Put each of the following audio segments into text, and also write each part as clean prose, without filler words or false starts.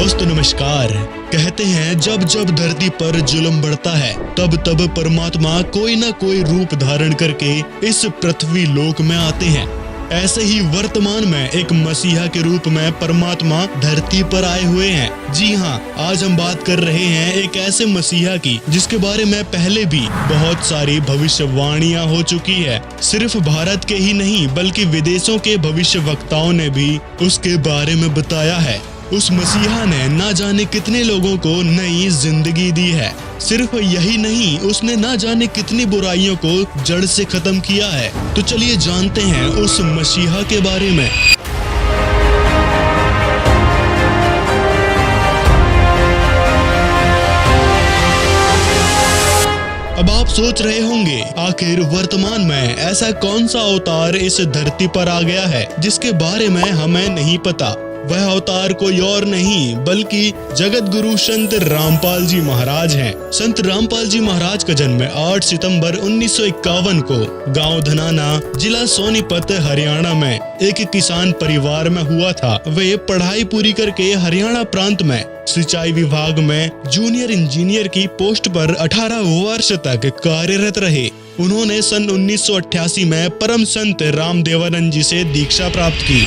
दोस्तों नमस्कार। कहते हैं जब जब धरती पर जुल्म बढ़ता है तब तब परमात्मा कोई ना कोई रूप धारण करके इस पृथ्वी लोक में आते हैं। ऐसे ही वर्तमान में एक मसीहा के रूप में परमात्मा धरती पर आए हुए हैं। जी हाँ, आज हम बात कर रहे हैं एक ऐसे मसीहा की जिसके बारे में पहले भी बहुत सारी भविष्यवाणियां हो चुकी है। सिर्फ भारत के ही नहीं बल्कि विदेशों के भविष्यवक्ताओं ने भी उसके बारे में बताया है। उस मसीहा ने ना जाने कितने लोगों को नई जिंदगी दी है। सिर्फ यही नहीं, उसने ना जाने कितनी बुराइयों को जड़ से खत्म किया है। तो चलिए जानते हैं उस मसीहा के बारे में। अब आप सोच रहे होंगे आखिर वर्तमान में ऐसा कौन सा अवतार इस धरती पर आ गया है जिसके बारे में हमें नहीं पता। वह अवतार कोई और नहीं बल्कि जगत गुरु संत रामपाल जी महाराज हैं। संत रामपाल जी महाराज का जन्म 8 सितंबर 1951 को गांव धनाना, जिला सोनीपत, हरियाणा में एक किसान परिवार में हुआ था। वे पढ़ाई पूरी करके हरियाणा प्रांत में सिंचाई विभाग में जूनियर इंजीनियर की पोस्ट पर 18 वर्ष तक कार्यरत रहे। उन्होंने सन 1988 में परम संत रामदेवानंद जी से दीक्षा प्राप्त की।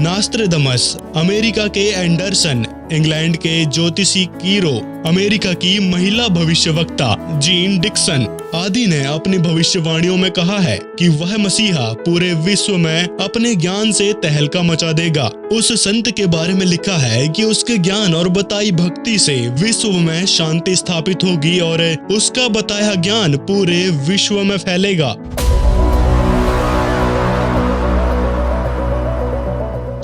नास्ट्रेडमस, अमेरिका के एंडरसन, इंग्लैंड के ज्योतिषी कीरो, अमेरिका की महिला भविष्यवक्ता जीन डिक्सन आदि ने अपनी भविष्यवाणियों में कहा है कि वह मसीहा पूरे विश्व में अपने ज्ञान से तहलका मचा देगा। उस संत के बारे में लिखा है कि उसके ज्ञान और बताई भक्ति से विश्व में शांति स्थापित होगी और उसका बताया ज्ञान पूरे विश्व में फैलेगा।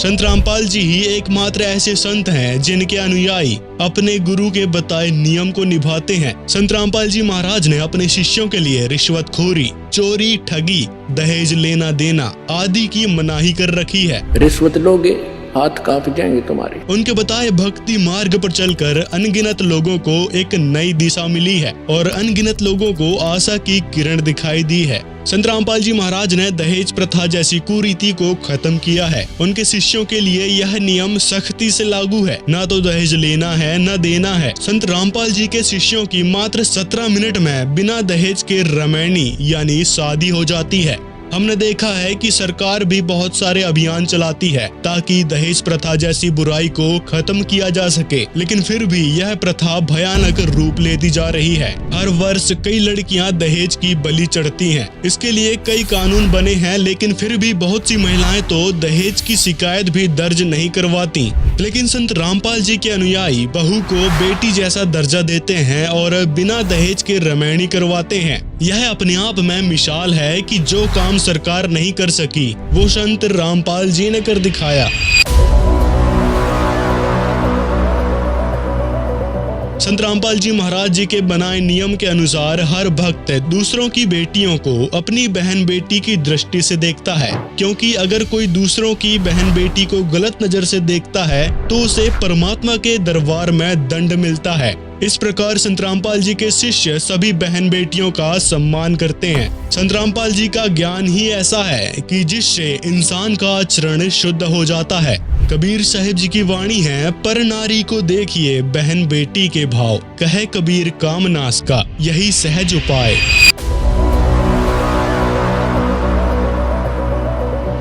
संत रामपाल जी ही एकमात्र ऐसे संत हैं जिनके अनुयायी अपने गुरु के बताए नियम को निभाते हैं। संत रामपाल जी महाराज ने अपने शिष्यों के लिए रिश्वतखोरी, चोरी, ठगी, दहेज लेना देना आदि की मनाही कर रखी है। रिश्वत लोगे हाथ कांप जाएंगे तुम्हारे। उनके बताए भक्ति मार्ग पर चलकर अनगिनत लोगों को एक नई दिशा मिली है और अनगिनत लोगों को आशा की किरण दिखाई दी है। संत रामपाल जी महाराज ने दहेज प्रथा जैसी कुरीति को खत्म किया है। उनके शिष्यों के लिए यह नियम सख्ती से लागू है, ना तो दहेज लेना है न देना है। संत रामपाल जी के शिष्यों की मात्र 17 मिनट में बिना दहेज के रमैनी यानी शादी हो जाती है। हमने देखा है कि सरकार भी बहुत सारे अभियान चलाती है ताकि दहेज प्रथा जैसी बुराई को खत्म किया जा सके, लेकिन फिर भी यह प्रथा भयानक रूप लेती जा रही है। हर वर्ष कई लड़कियां दहेज की बलि चढ़ती हैं। इसके लिए कई कानून बने हैं, लेकिन फिर भी बहुत सी महिलाएं तो दहेज की शिकायत भी दर्ज नहीं करवाती। लेकिन संत रामपाल जी के अनुयायी बहू को बेटी जैसा दर्जा देते हैं और बिना दहेज के रमैनी करवाते हैं। यह अपने आप में मिसाल है कि जो काम सरकार नहीं कर सकी वो संत रामपाल जी ने कर दिखाया। संत रामपाल जी महाराज जी के बनाए नियम के अनुसार हर भक्त दूसरों की बेटियों को अपनी बहन बेटी की दृष्टि से देखता है, क्योंकि अगर कोई दूसरों की बहन बेटी को गलत नजर से देखता है तो उसे परमात्मा के दरबार में दंड मिलता है। इस प्रकार संत रामपाल जी के शिष्य सभी बहन बेटियों का सम्मान करते हैं। संत रामपाल जी का ज्ञान ही ऐसा है कि जिससे इंसान का आचरण शुद्ध हो जाता है। कबीर साहिब जी की वाणी है, पर नारी को देखिए बहन बेटी के भाव, कहे कबीर कामनास का यही सहज उपाय।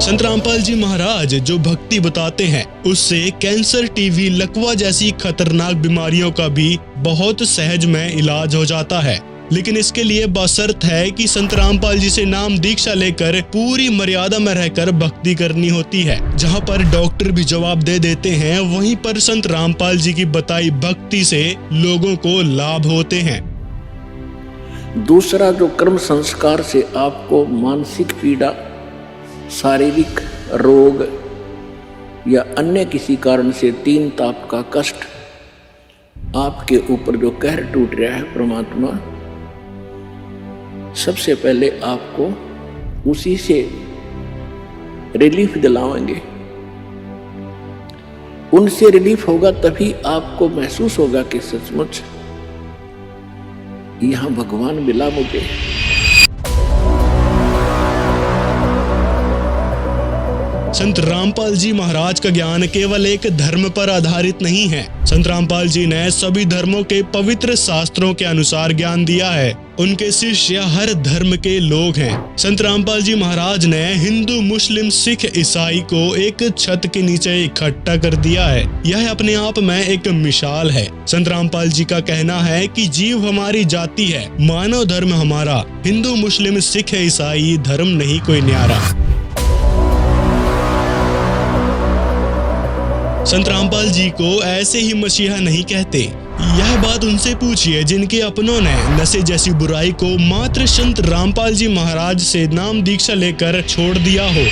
संत रामपाल जी महाराज जो भक्ति बताते हैं उससे कैंसर, टीबी, लकवा जैसी खतरनाक बीमारियों का भी बहुत सहज में इलाज हो जाता है। लेकिन इसके लिए बशर्त है कि संत रामपाल जी से नाम दीक्षा लेकर पूरी मर्यादा में रहकर भक्ति करनी होती है। जहाँ पर डॉक्टर भी जवाब दे देते हैं, वहीं पर संत रामपाल जी की बताई भक्ति से लोगों को लाभ होते हैं। दूसरा, जो कर्म संस्कार से आपको मानसिक पीड़ा, शारीरिक रोग या अन्य किसी कारण से तीन ताप का कष्ट आपके ऊपर जो कहर टूट रहा है, परमात्मा सबसे पहले आपको उसी से रिलीफ दिलाएंगे। उनसे रिलीफ होगा तभी आपको महसूस होगा कि सचमुच यहां भगवान मिला मुझे। संत रामपाल जी महाराज का ज्ञान केवल एक धर्म पर आधारित नहीं है। संत रामपाल जी ने सभी धर्मों के पवित्र शास्त्रों के अनुसार ज्ञान दिया है। उनके शिष्य हर धर्म के लोग हैं। संत रामपाल जी महाराज ने हिंदू, मुस्लिम, सिख, ईसाई को एक छत के नीचे इकट्ठा कर दिया है। यह अपने आप में एक मिसाल है। संत रामपाल जी का कहना है कि जीव हमारी जाति है, मानव धर्म हमारा, हिंदू, मुस्लिम, सिख, ईसाई धर्म नहीं कोई न्यारा। संत रामपाल जी को ऐसे ही मसीहा नहीं कहते। यह बात उनसे पूछिए जिनके अपनों ने नशे जैसी बुराई को मात्र संत रामपाल जी महाराज से नाम दीक्षा लेकर छोड़ दिया हो।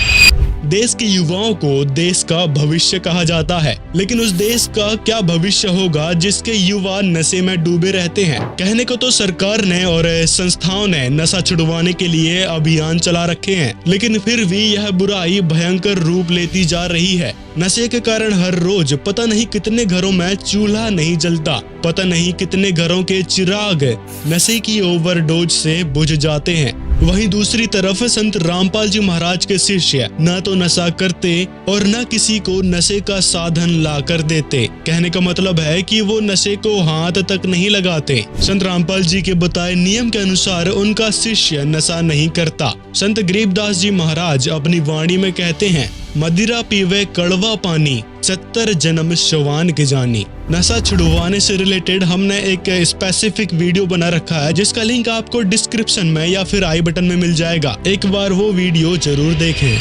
देश के युवाओं को देश का भविष्य कहा जाता है, लेकिन उस देश का क्या भविष्य होगा जिसके युवा नशे में डूबे रहते हैं। कहने को तो सरकार ने और संस्थाओं ने नशा छुड़वाने के लिए अभियान चला रखे हैं, लेकिन फिर भी यह बुराई भयंकर रूप लेती जा रही है। नशे के कारण हर रोज पता नहीं कितने घरों में चूल्हा नहीं जलता, पता नहीं कितने घरों के चिराग नशे की ओवरडोज से बुझ जाते हैं। वहीं दूसरी तरफ संत रामपाल जी महाराज के शिष्य न तो नशा करते और न किसी को नशे का साधन ला कर देते। कहने का मतलब है कि वो नशे को हाथ तक नहीं लगाते। संत रामपाल जी के बताए नियम के अनुसार उनका शिष्य नशा नहीं करता। संत गरीबदास जी महाराज अपनी वाणी में कहते हैं, मदिरा पीवे कड़वा पानी, 70 जन्म शवान के जानी। नशा छुड़वाने से रिलेटेड हमने एक स्पेसिफिक वीडियो बना रखा है, जिसका लिंक आपको डिस्क्रिप्शन में या फिर आई बटन में मिल जाएगा। एक बार वो वीडियो जरूर देखें।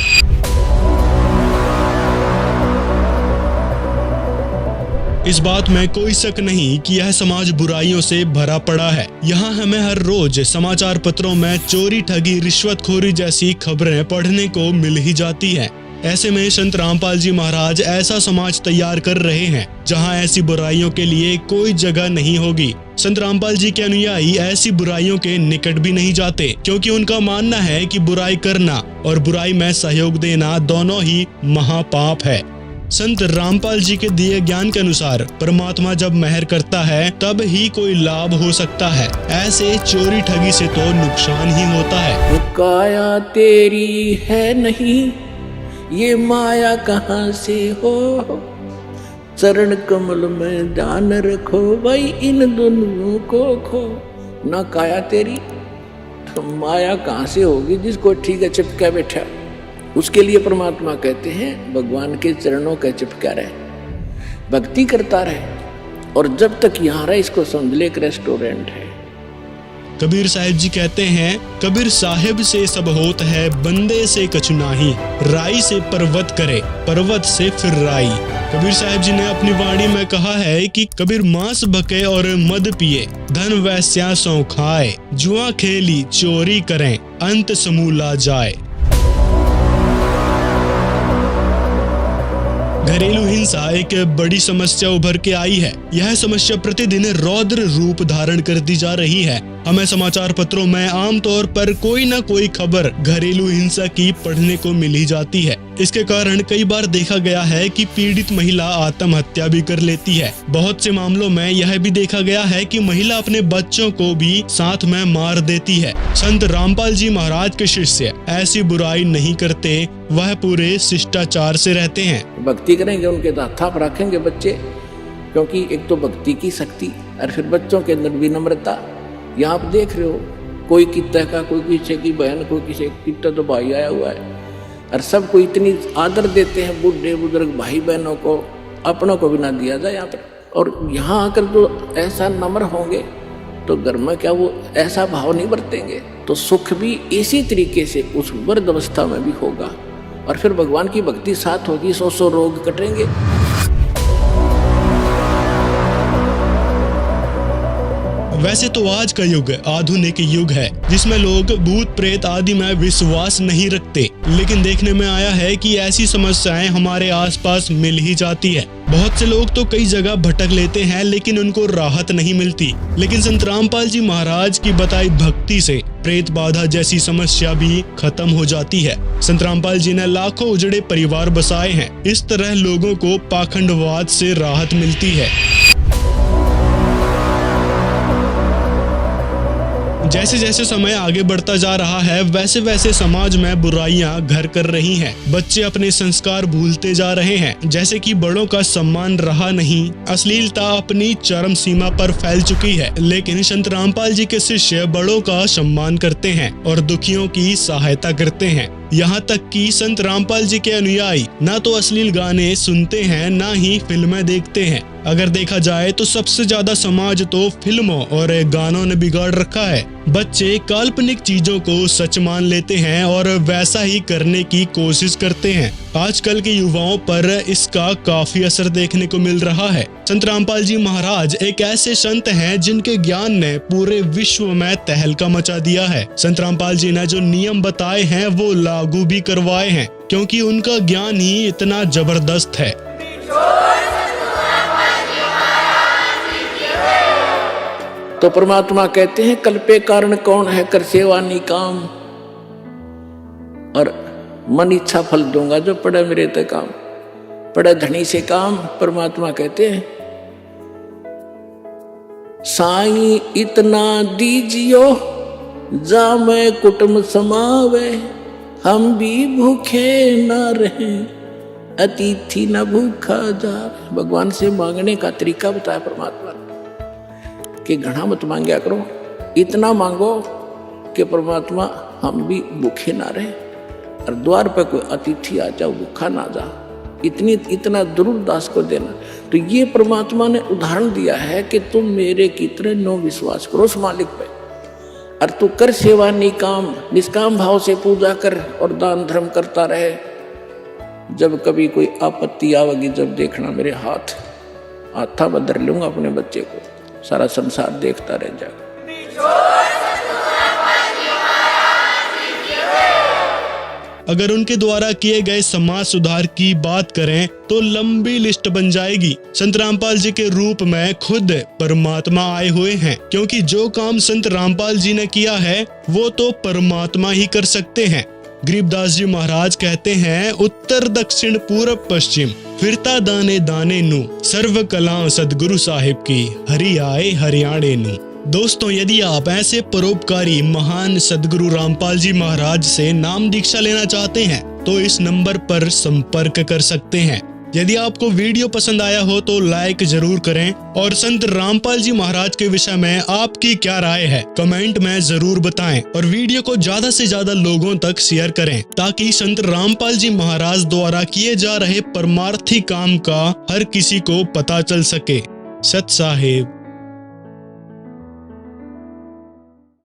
इस बात में कोई शक नहीं कि यह समाज बुराइयों से भरा पड़ा है। यहाँ हमें हर रोज समाचार पत्रों में चोरी, ठगी, रिश्वतखोरी जैसी खबरें पढ़ने को मिल ही जाती है। ऐसे में संत रामपाल जी महाराज ऐसा समाज तैयार कर रहे हैं जहां ऐसी बुराइयों के लिए कोई जगह नहीं होगी। संत रामपाल जी के अनुयायी ऐसी बुराइयों के निकट भी नहीं जाते, क्योंकि उनका मानना है कि बुराई करना और बुराई में सहयोग देना दोनों ही महापाप है। संत रामपाल जी के दिए ज्ञान के अनुसार परमात्मा जब मेहर करता है तब ही कोई लाभ हो सकता है। ऐसे चोरी ठगी से तो नुकसान ही होता है। काया तेरी है नहीं, ये माया कहाँ से हो, चरण कमल में ध्यान रखो भाई, इन दोनों को खो। ना काया तेरी तो माया कहाँ से होगी, जिसको ठीक है चिपका बैठा। उसके लिए परमात्मा कहते हैं भगवान के चरणों का चिपका रहे, भक्ति करता रहे, और जब तक यहाँ रहे इसको समझ ले एक रेस्टोरेंट है। कबीर साहिब जी कहते हैं, कबीर साहिब से सब होत है, बंदे से कछु नाही, राई से पर्वत करे, पर्वत से फिर राई। कबीर साहिब जी ने अपनी वाणी में कहा है कि कबीर मांस भके और मद पिए, धन वैस्या सौ खाए, जुआ खेली चोरी करें, अंत समूला जाए। घरेलू हिंसा एक बड़ी समस्या उभर के आई है। यह समस्या प्रतिदिन रौद्र रूप धारण करती जा रही है। हमें समाचार पत्रों में आमतौर पर कोई न कोई खबर घरेलू हिंसा की पढ़ने को मिल ही जाती है। इसके कारण कई बार देखा गया है कि पीड़ित महिला आत्महत्या भी कर लेती है। बहुत से मामलों में यह भी देखा गया है कि महिला अपने बच्चों को भी साथ में मार देती है। संत रामपाल जी महाराज के शिष्य ऐसी बुराई नहीं करते, वह पूरे शिष्टाचार से रहते हैं। भक्ति करेंगे, उनके हाथ रखेंगे बच्चे, क्योंकि एक तो भक्ति की शक्ति और फिर बच्चों के अंदर विनम्रता। यहाँ आप देख रहे हो, कोई कितना का, कोई किसी की बहन, कोई किसी कितना तो भाई आया हुआ है, और सबको इतनी आदर देते हैं, बूढ़े बुजुर्ग भाई बहनों को, अपनों को भी ना दिया जाए यहाँ पर। और यहाँ आकर तो ऐसा नम्र होंगे तो घर में क्या वो ऐसा भाव नहीं बरतेंगे, तो सुख भी इसी तरीके से उस वृद्ध अवस्था में भी होगा, और फिर भगवान की भक्ति साथ होगी, 100 रोग कटेंगे। वैसे तो आज का युग आधुनिक युग है, जिसमें लोग भूत प्रेत आदि में विश्वास नहीं रखते, लेकिन देखने में आया है कि ऐसी समस्याएं हमारे आसपास मिल ही जाती है। बहुत से लोग तो कई जगह भटक लेते हैं, लेकिन उनको राहत नहीं मिलती। लेकिन संत रामपाल जी महाराज की बताई भक्ति से प्रेत बाधा जैसी समस्या भी खत्म हो जाती है। संत रामपाल जी ने लाखों उजड़े परिवार बसाए हैं। इस तरह लोगों को पाखंडवाद से राहत मिलती है। जैसे जैसे समय आगे बढ़ता जा रहा है वैसे वैसे समाज में बुराइयां घर कर रही हैं। बच्चे अपने संस्कार भूलते जा रहे हैं, जैसे कि बड़ों का सम्मान रहा नहीं। अश्लीलता अपनी चरम सीमा पर फैल चुकी है, लेकिन संत रामपाल जी के शिष्य बड़ों का सम्मान करते हैं और दुखियों की सहायता करते हैं। यहाँ तक कि संत रामपाल जी के अनुयायी ना तो अश्लील गाने सुनते हैं, ना ही फिल्में देखते हैं। अगर देखा जाए तो सबसे ज्यादा समाज तो फिल्मों और गानों ने बिगाड़ रखा है। बच्चे काल्पनिक चीजों को सच मान लेते हैं और वैसा ही करने की कोशिश करते हैं। आजकल के युवाओं पर इसका काफी असर देखने को मिल रहा है। संत रामपाल जी महाराज एक ऐसे संत हैं जिनके ज्ञान ने पूरे विश्व में तहलका मचा दिया है। संत रामपाल जी ने जो नियम बताए हैं वो लागू भी करवाए हैं, क्योंकि उनका ज्ञान ही इतना जबरदस्त है। तो परमात्मा कहते हैं कल्पे कारण कौन है, कर सेवा निकाम, और मन इच्छा फल दूंगा जो पड़े मेरे ते काम, पड़े धनी से काम। परमात्मा कहते हैं साईं इतना दीजियो जा मैं कुटुंब समावे, हम भी भूखे न रहे अतिथि न भूखा जा। भगवान से मांगने का तरीका बताया परमात्मा ने कि घना मत मांगया करो, इतना मांगो कि परमात्मा हम भी भूखे ना रहे और द्वार पर कोई अतिथि आ जाओ भूखा ना जा, इतना जरूर दास को देना। तो ये परमात्मा ने उदाहरण दिया है कि तुम मेरे की तरह नो विश्वास करो उस मालिक पे, और तू कर सेवा निकाम, निष्काम भाव से पूजा कर और दान धर्म करता रहे। जब कभी कोई आपत्ति आवेगी, जब देखना मेरे हाथा बदल लूंगा अपने बच्चे को, सारा संसार देखता रह जाएगा। अगर उनके द्वारा किए गए समाज सुधार की बात करें तो लंबी लिस्ट बन जाएगी। संत रामपाल जी के रूप में खुद परमात्मा आए हुए हैं, क्योंकि जो काम संत रामपाल जी ने किया है वो तो परमात्मा ही कर सकते हैं। गरीबदास जी महाराज कहते हैं उत्तर दक्षिण पूरब पश्चिम फिरता दाने दाने नु, सर्व कला सदगुरु साहिब की, हरि आए हरियाणे नु। दोस्तों, यदि आप ऐसे परोपकारी महान सदगुरु रामपाल जी महाराज से नाम दीक्षा लेना चाहते हैं तो इस नंबर पर संपर्क कर सकते हैं। यदि आपको वीडियो पसंद आया हो तो लाइक जरूर करें, और संत रामपाल जी महाराज के विषय में आपकी क्या राय है कमेंट में जरूर बताएं, और वीडियो को ज्यादा से ज्यादा लोगों तक शेयर करें ताकि संत रामपाल जी महाराज द्वारा किए जा रहे परमार्थी काम का हर किसी को पता चल सके। सत साहिब।